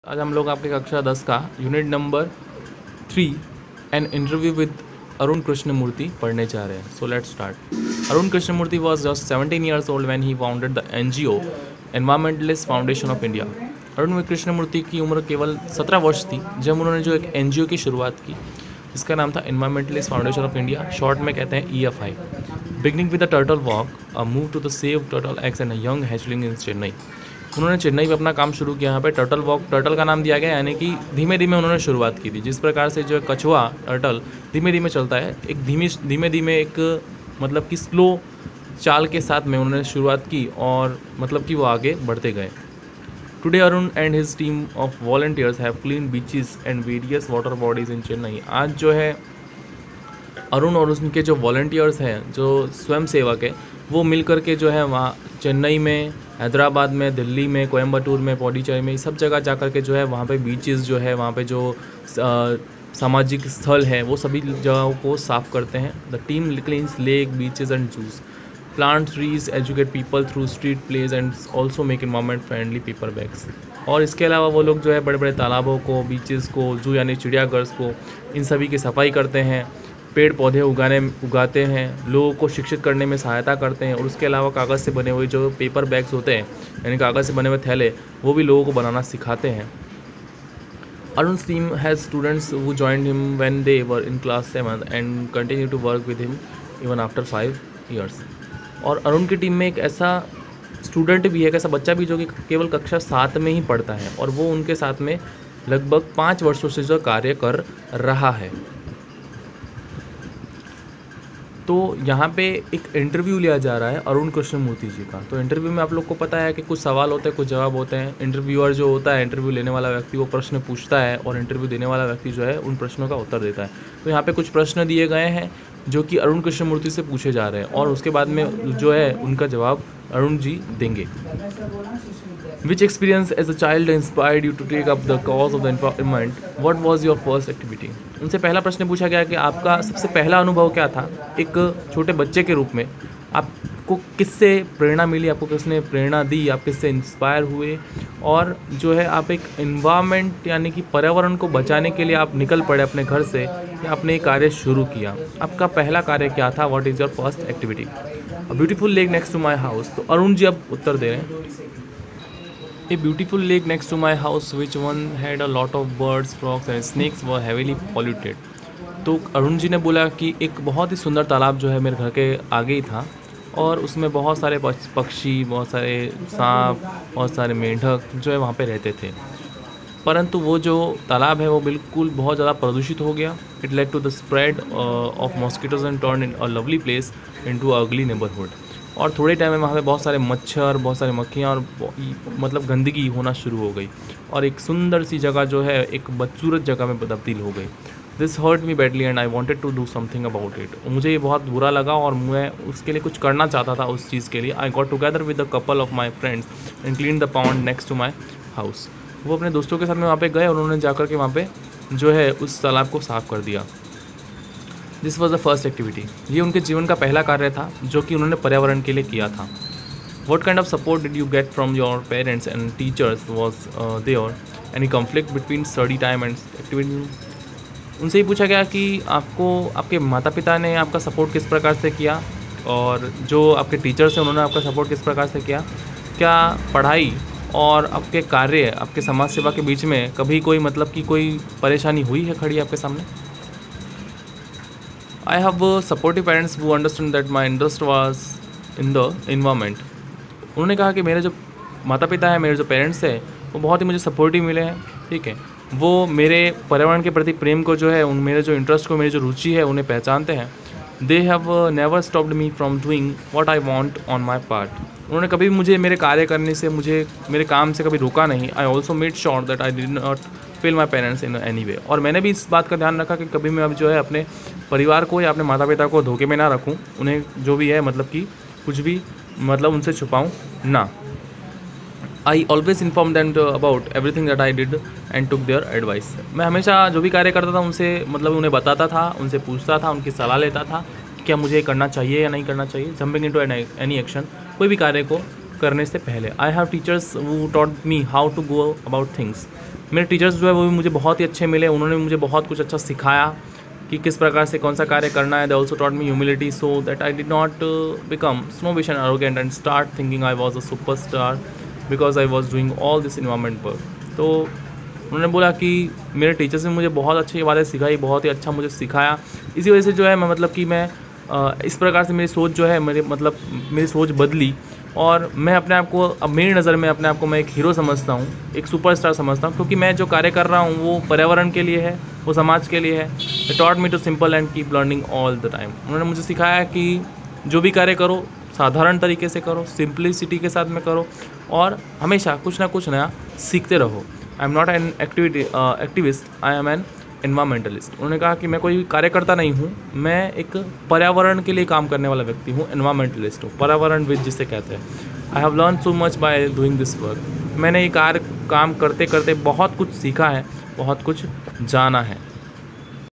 आज हम लोग आपके कक्षा 10 का unit number 3 an interview with Arun Krishnamurthy पढ़ने जा रहे हैं. So let's start. Arun Krishnamurthy was just 17 years old when he founded the NGO environmentalist foundation of India. Arun Krishnamurthy की उम्र केवल 17 वर्ष थी जब उन्होंने जो एक NGO की शुरुआत की जिसका नाम था environmentalist foundation of India, short में कहते हैं EFI. Beginning with the turtle walk, a move to the save turtle eggs and a young hatchling in Chennai. उन्होंने चेन्नई में अपना काम शुरू किया. यहाँ पे टर्टल वॉक, टर्टल का नाम दिया गया यानी कि धीमे धीमे उन्होंने शुरुआत की थी. जिस प्रकार से जो कछुआ टर्टल धीमे धीमे चलता है, एक धीमे धीमे एक मतलब कि स्लो चाल के साथ में उन्होंने शुरुआत की और मतलब कि वो आगे बढ़ते गए. Today Arun and his team of volunteers have clean beaches and various water bodies in Chennai. आज जो है अरुण और उनके जो वॉलंटियर्स हैं, जो स्वयं सेवक है, वो मिल कर के जो है वहाँ चेन्नई में, हैदराबाद में, दिल्ली में, कोयम्बटूर में, पौडीचेरी में, सब जगह जा कर के जो है वहाँ पे बीचेस जो है, वहाँ पे जो सामाजिक स्थल है, वो सभी जगहों को साफ़ करते हैं. The team cleans lake, beaches and juice, plant trees, educate people through street plays and also make environment friendly paper bags. और इसके अलावा वो लोग जो है बड़े बड़े तालाबों को, बीचेस को, जू यानी चिड़ियाघर को, इन सभी की सफाई करते हैं, पेड़ पौधे उगाते हैं, लोगों को शिक्षित करने में सहायता करते हैं. और उसके अलावा कागज़ से बने हुए जो पेपर बैग्स होते हैं यानी कागज़ से बने हुए थैले, वो भी लोगों को बनाना सिखाते हैं. Arun's team has students who joined him when they were in class 7 and continue to work with him even after 5 years. और अरुण की टीम में एक ऐसा स्टूडेंट भी है, एक ऐसा बच्चा भी जो कि केवल कक्षा 7 में ही पढ़ता है और वो उनके साथ में लगभग 5 वर्षों से जो कार्य कर रहा है. तो यहाँ पे एक इंटरव्यू लिया जा रहा है अरुण कृष्णमूर्ति जी का. तो इंटरव्यू में आप लोग को पता है कि कुछ सवाल होते हैं, कुछ जवाब होते हैं. इंटरव्यूअर जो होता है, इंटरव्यू लेने वाला व्यक्ति, वो प्रश्न पूछता है और इंटरव्यू देने वाला व्यक्ति जो है उन प्रश्नों का उत्तर देता है. तो यहाँ पे कुछ प्रश्न दिए गए हैं जो कि अरुण कृष्णमूर्ति से पूछे जा रहे हैं और उसके बाद में जो है उनका जवाब अरुण जी देंगे. Which experience as a child inspired you to take up the cause of the environment? What was your first activity? उनसे पहला प्रश्न पूछा गया कि आपका सबसे पहला अनुभव क्या था एक छोटे बच्चे के रूप में. आपको किससे प्रेरणा मिली, आपको किसने प्रेरणा दी, आप किससे इंस्पायर हुए और जो है आप एक इन्वायरमेंट यानी कि पर्यावरण को बचाने के लिए आप निकल पड़े अपने घर से या आपने एक कार्य शुरू किया. आपका पहला कार्य क्या था? What is your first activity? A beautiful lake next to my house. तो अरुण जी अब उत्तर दे रहे हैं. A beautiful lake next to my house, which one had a lot of birds, frogs and snakes, were heavily polluted. तो अरुण जी ने बोला कि एक बहुत ही सुंदर तालाब जो है मेरे घर के आगे ही था और उसमें बहुत सारे पक्षी, बहुत सारे सांप, बहुत सारे मेंढक जो है वहाँ पे रहते थे. परंतु वो जो तालाब है वो बिल्कुल बहुत ज़्यादा प्रदूषित हो गया. It led to the spread of mosquitoes and turn in a lovely place into a ugly neighbourhood. और थोड़े टाइम में वहाँ पे बहुत सारे मच्छर, बहुत सारी मक्खियाँ और मतलब गंदगी होना शुरू हो गई और एक सुंदर सी जगह जो है एक बदसूरत जगह में तब्दील हो गई. This hurt me badly and I wanted to do something about it. मुझे ये बहुत बुरा लगा और मैं उसके लिए कुछ करना चाहता था उस चीज़ के लिए. I got together with the couple of my friends and clean the pond next to my house. वो अपने दोस्तों के साथ में वहाँ पे गए और उन्होंने जाकर के वहाँ पे जो है उस तालाब को साफ़ कर दिया. This was the first activity. ये उनके जीवन का पहला कार्य था जो कि उन्होंने पर्यावरण के लिए किया था. What kind of support did you get from your parents and teachers? Was there any conflict between study time and activity? उनसे ही पूछा गया कि आपको आपके माता पिता ने आपका सपोर्ट किस प्रकार से किया और जो आपके टीचर्स हैं उन्होंने आपका सपोर्ट किस प्रकार से किया. क्या पढ़ाई और आपके कार्य, आपके समाज सेवा के बीच में कभी कोई मतलब कि कोई परेशानी हुई है खड़ी आपके सामने? I have supportive parents who understand that my interest was in the environment. उन्होंने कहा कि मेरे जो माता पिता हैं, मेरे जो पेरेंट्स हैं, वो बहुत ही मुझे सपोर्टिव मिले हैं. ठीक है, वो मेरे पर्यावरण के प्रति प्रेम को जो है, उन मेरे जो इंटरेस्ट को, मेरी जो रुचि है, उन्हें पहचानते हैं. They have never stopped me from doing what I want on my part. उन्होंने कभी भी मुझे मेरे कार्य करने से, मुझे मेरे काम से कभी रोका नहीं. I also made sure that I did not fail my parents in any way. और मैंने भी इस बात का ध्यान रखा कि कभी मैं अब जो है अपने परिवार को या अपने माता पिता को धोखे में ना रखूं, उन्हें जो भी है मतलब कि कुछ भी मतलब उनसे छुपाऊं ना. I always inform them about everything that I did and took their advice. मैं हमेशा जो भी कार्य करता था उनसे मतलब उन्हें बताता था, उनसे पूछता था, उनकी सलाह लेता था कि क्या मुझे करना चाहिए या नहीं करना चाहिए. जंपिंग इनटू एनी एक्शन, कोई भी कार्य को करने से पहले. I have teachers who taught me how to go about things. मेरे टीचर्स जो है वो भी मुझे बहुत ही अच्छे मिले, उन्होंने मुझे बहुत कुछ अच्छा सिखाया कि किस प्रकार से कौन सा कार्य करना है। They also taught me humility so that I did not become snobbish and arrogant and start thinking I was a superstar because I was doing all this environment work. तो उन्होंने बोला कि मेरे टीचर्स ने मुझे बहुत अच्छी बातें सिखाई, बहुत ही अच्छा मुझे सिखाया। इसी वजह से जो है मैं मतलब कि मैं इस प्रकार से मेरी सोच जो है मेरी सोच बदली और मैं अपने आप को अब मेरी नज़र में अपने आप को मैं एक हीरो समझता हूँ, एक सुपरस्टार समझता हूँ, क्योंकि मैं जो कार्य कर रहा हूँ वो पर्यावरण के लिए है, वो समाज के लिए है। They taught me to simple and keep learning all the time. उन्होंने मुझे सिखाया कि जो भी कार्य करो साधारण तरीके से करो, सिंप्लिसिटी के साथ में करो और हमेशा कुछ ना कुछ नया सीखते रहो। I am not an activist, I am an environmentalist. उन्होंने कहा कि मैं कोई कार्यकर्ता नहीं हूँ, मैं एक पर्यावरण के लिए काम करने वाला व्यक्ति हूँ, एनवायरमेंटलिस्ट हूँ, पर्यावरणविद जिसे कहते हैं। I have learn so much by doing this work. मैंने ये काम करते करते बहुत कुछ सीखा है, बहुत कुछ जाना है।